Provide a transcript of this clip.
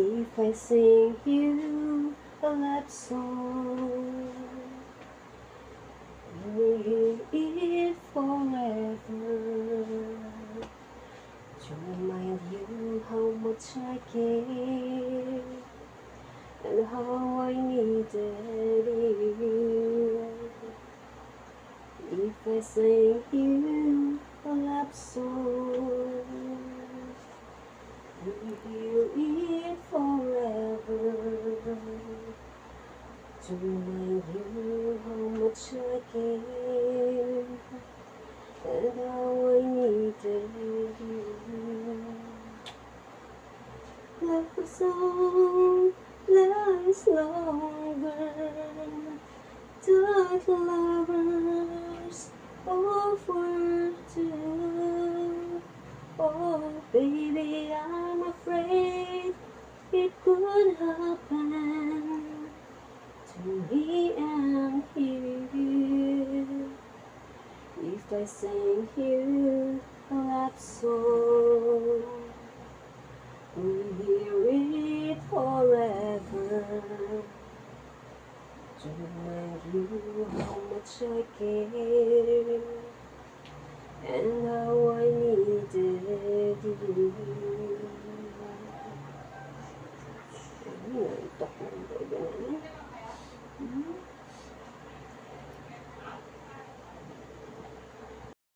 If I sing you a love song, you will hear it forever, to remind you how much I care and how I needed you. If I sing you a love song, you will hear it forever, to remind you how much I care and how I needed you. Love song lasts longer, dark lovers over to. Oh baby, I'm afraid it could happen to me and you. If I sang you a love song, we'll hear it forever, to remind you how much I care and how I needed you.